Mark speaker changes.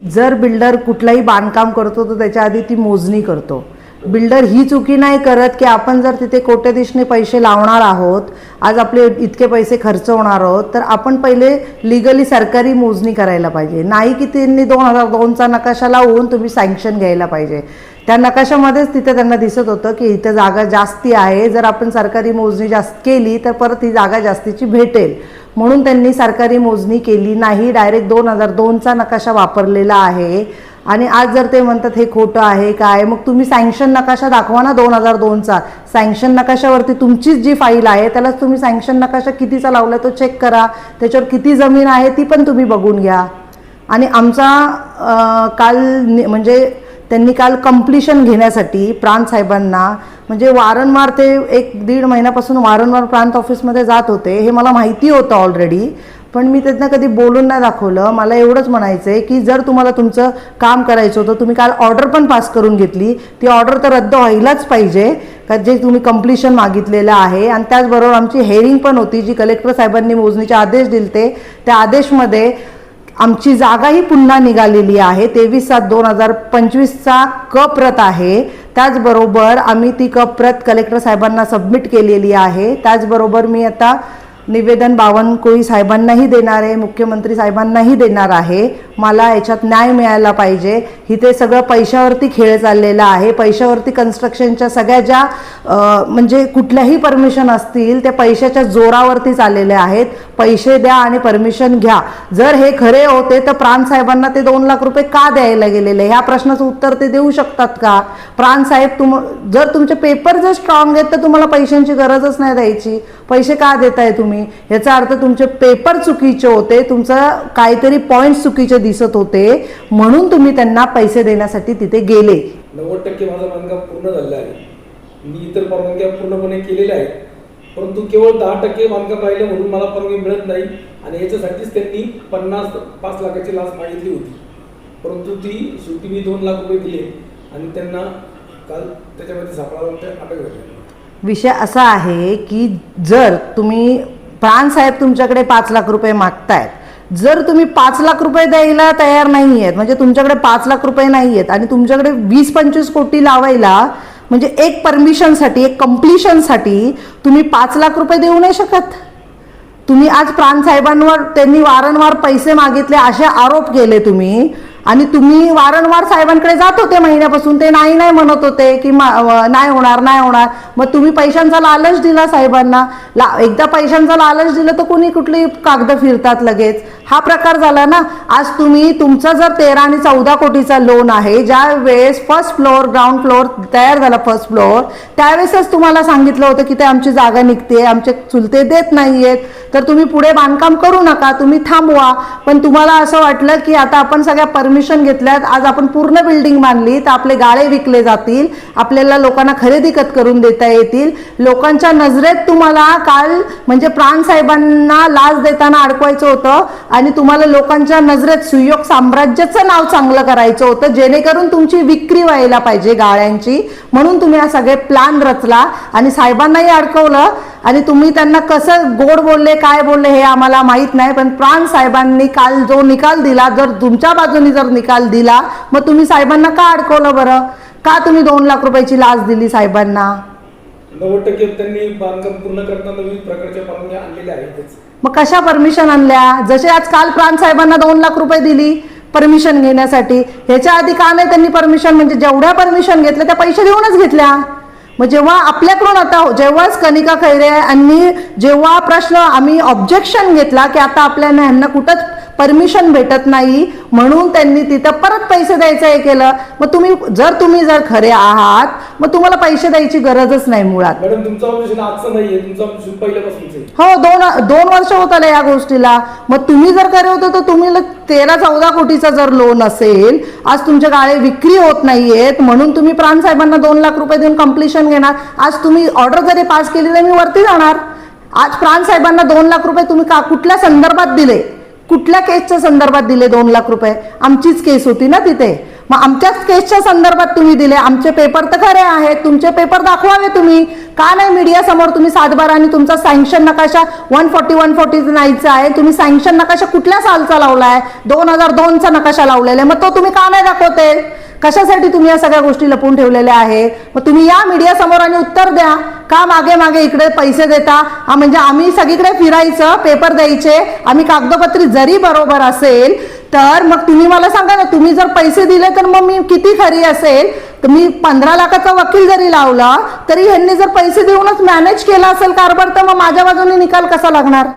Speaker 1: जर बिल्डर कुठलाही बांधकाम करतो तर त्याच्या आधी ती मोजणी करतो. बिल्डर ही चुकी नाही करत की आपण जर तिथे कोट्यधीशने पैसे लावणार आहोत, आज आपले इतके पैसे खर्च होणार आहोत, तर आपण पहिले लिगली सरकारी मोजणी करायला पाहिजे. नाही की त्यांनी 2002चा नकाशा लावून तुम्ही सँक्शन घ्यायला पाहिजे. त्या नकाशामध्येच तिथे त्यांना दिसत होतं की इथे जागा जास्ती आहे, जर आपण सरकारी मोजणी जास्त केली तर परत ही जागा जास्तीची भेटेल, म्हणून त्यांनी सरकारी मोजणी केली नाही. डायरेक्ट 2002चा नकाशा वापरलेला आहे. आणि आज जर ते म्हणतात हे खोटं आहे काय, मग तुम्ही सँक्शन नकाशा दाखवा ना 2002चा. सँक्शन नकाशावरती तुमचीच जी फाईल आहे त्यालाच तुम्ही सँक्शन नकाशा कितीचा लावला तो चेक करा, त्याच्यावर किती जमीन आहे ती पण तुम्ही बघून घ्या. आणि आमचा काल म्हणजे त्यांनी काल कंप्लिशन घेण्यासाठी प्रांत साहेबांना म्हणजे वारंवार ते 1-1.5 महिन्यापासून वारंवार प्रांत ऑफिसमध्ये जात होते. हे मला माहिती होतं ऑलरेडी, पण मी त्यांना कधी बोलून नाही दाखवलं. मला एवढंच म्हणायचं आहे की जर तुम्हाला तुमचं काम करायचं होतं, तुम्ही काल ऑर्डर पण पास करून घेतली, ती ऑर्डर तर रद्द व्हायलाच पाहिजे का जे तुम्ही कंप्लिशन मागितलेलं आहे. आणि त्याचबरोबर आमची हेअरिंग पण होती जी कलेक्टर साहेबांनी मोजणीचे आदेश दिलते. त्या आदेशमध्ये आमची जागाही पुन्हा निघालेली आहे. 23/7/2025चा क प्रत आहे. त्याचबरोबर आम्ही ती क प्रत कलेक्टर साहेबांना सबमिट केलेली आहे. त्याचबरोबर मी आता निवेदन बावनकुळे साहेबांनाही देणार आहे, मुख्यमंत्री साहेबांनाही देणार आहे. मला याच्यात न्याय मिळायला पाहिजे. इथे सगळं पैशावरती खेळ चाललेला आहे. पैशावरती कन्स्ट्रक्शनच्या सगळ्या ज्या म्हणजे कुठल्याही परमिशन असतील त्या पैशाच्या जोरावरती चाललेल्या आहेत. पैसे द्या आणि परमिशन घ्या. जर हे खरे होते तर प्रांत साहेबांना ते 2 लाख रुपये का द्यायला गेलेले, ह्या प्रश्नाचं उत्तर ते देऊ शकतात का? प्रांत साहेब, जर तुमचे पेपर जर स्ट्रॉंग आहेत तर तुम्हाला पैशांची गरजच नाही द्यायची. पैसे का देताय तुम्ही? याचा अर्थ तुमचे पेपर चुकीचे होते, तुमचं काहीतरी पॉईंट चुकीचे दिसत होते, म्हणून तुम्ही त्यांना पैसे देण्यासाठी तिथे गेले.
Speaker 2: 90% माझं बांधकाम पूर्ण झालेलं आहे. मी इतर परवानग्या पूर्णपणे केलेल्या आहेत, परंतु केवळ 10% बांधकाम राहिलं म्हणून मला परवानगी मिळत नाही. आणि याच्यासाठीच त्यांनी 5 लाखाची लाच मागितली होती, परंतु ती शेवटी मी 2 लाख रुपये दिले आणि त्यांना काल त्याच्यामध्ये सापळा अटक झाली.
Speaker 1: विषय असा आहे की जर तुम्ही प्रांत साहेब तुमच्याकडे 5 लाख रुपये मागतायत, जर तुम्ही 5 लाख रुपये द्यायला तयार नाही आहेत, म्हणजे तुमच्याकडे 5 लाख रुपये नाही आहेत आणि तुमच्याकडे 20-25 कोटी लावायला, म्हणजे एक परमिशनसाठी, एक कंप्लिशनसाठी तुम्ही 5 लाख रुपये देऊ नाही शकत. तुम्ही आज प्रांत साहेबांवर त्यांनी वारंवार पैसे मागितले असे आरोप केले तुम्ही, आणि तुम्ही वारंवार साहेबांकडे जात होते महिन्यापासून, ते नाही म्हणत होते की नाही होणार. मग तुम्ही पैशांचा लालच दिला साहेबांना. एकदा पैशांचा लालच दिलं तर कोणी कुठली कागद फिरतात लगेच, हा प्रकार झाला ना. आज तुम्ही तुमचा जर 13 आणि 14 कोटीचा लोन आहे, ज्या वेळेस फर्स्ट फ्लोअर ग्राउंड फ्लोअर तयार झाला, फर्स्ट फ्लोअर, त्यावेळेसच तुम्हाला सांगितलं होतं की ते आमची जागा निघते, आमचे चुलते देत नाहीयेत, तर तुम्ही पुढे बांधकाम करू नका, तुम्ही थांबवा. पण तुम्हाला असं वाटलं की आता आपण सगळ्या परमिशन घेतल्यात, आज आपण पूर्ण बिल्डिंग बांधली तर आपले गाळे विकले जातील, आपल्याला लोकांना खरेदी करून देता येतील. लोकांच्या नजरेत तुम्हाला काल म्हणजे प्रांत साहेबांना लाच देताना अडकवायचं होतं आणि तुम्हाला लोकांच्या नजरेत सुयोग साम्राज्याचं नाव चांगलं करायचं होतं, जेणेकरून तुमची विक्री व्हायला पाहिजे गाळ्यांची. म्हणून तुम्ही हा सगळे प्लॅन रचला आणि साहेबांनाही अडकवलं. आणि तुम्ही त्यांना कसं गोड बोलले, काय बोलले हे आम्हाला माहीत नाही, पण प्रांत साहेबांनी काल जो निकाल दिला, जर तुमच्या बाजूनी जर निकाल दिला, मग तुम्ही साहेबांना का अडकवलं बरं? का तुम्ही 2 लाख रुपयाची लाच दिली साहेबांना?
Speaker 2: 90% त्यांनी बांधकाम पूर्ण करताना विविध प्रकारच्या परवानग्या आणलेल्या आहेत.
Speaker 1: मग कशा परमिशन आणल्या? जसे आज काल प्रांत साहेबांना 2 लाख रुपये दिली परमिशन घेण्यासाठी, ह्याच्या आधी का नाही त्यांनी परमिशन, म्हणजे जेवढ्या परमिशन घेतल्या त्या पैसे देऊनच घेतल्या. मग जेव्हा आपल्याकडून आता जेव्हाच कनिका खैरे यांनी जेव्हा प्रश्न आम्ही ऑब्जेक्शन घेतला की आता आपल्याला ह्यांना कुठंच परमिशन भेटत नाही, म्हणून त्यांनी तिथं परत पैसे द्यायचं हे केलं. मग तुम्ही जर खरे आहात मग तुम्हाला पैसे द्यायची गरजच नाही मुळात.
Speaker 2: मॅडम, तुमचा ऑब्जेक्शन आजचं नाहीये, तुमचा ऑब्जेक्शन पहिल्यापासूनच आहे.
Speaker 1: हो, 2 वर्ष होत आले या गोष्टीला. मग तुम्ही जर खरे होते तर तुम्ही 13-14 कोटीचा जर लोन असेल, आज तुमच्या गाळे विक्री होत नाहीयेत, म्हणून तुम्ही प्रांत साहेबांना 2 लाख रुपये देऊन कंप्लिशन घेणार. आज तुम्ही ऑर्डर जरी पास केली तर मी वरती जाणार. आज प्रांत साहेबांना 2 लाख रुपये तुम्ही कुठल्या संदर्भात दिले? कुठल्या केसच्या संदर्भात दिले 2 लाख रुपये? आमचीच केस होती ना तिथे. मग आमच्याच केसच्या संदर्भात तुम्ही दिले, आमचे पेपर तर खरे आहेत, तुमचे पेपर दाखवावे तुम्ही. का नाही मीडिया समोर तुम्ही 7/12 आणि तुमचा सँक्शन नकाशा 140-149चा आहे, तुम्ही सँक्शन नकाशा कुठल्या सालचा लावलाय? 2002चा नकाशा लावलेला आहे, मग तो तुम्ही का नाही दाखवते? कशासाठी तुम्ही या सगळ्या गोष्टी लपवून ठेवलेल्या आहे? मग तुम्ही या मीडिया समोर आणि उत्तर द्या. का मागे मागे इकडे पैसे देता? म्हणजे आम्ही सगळीकडे फिरायचं, पेपर द्यायचे, आम्ही कागदोपत्री जरी बरोबर असेल तर मग तुम्ही मला सांगा ना, तुम्ही जर पैसे दिले तर मग मी किती खरी असेल? तर मी 15 लाखाचा वकील जरी लावला तरी ह्यांनी जर पैसे देऊनच मॅनेज केला असेल कारभार, तर मग माझ्या बाजूने निकाल कसा लागणार?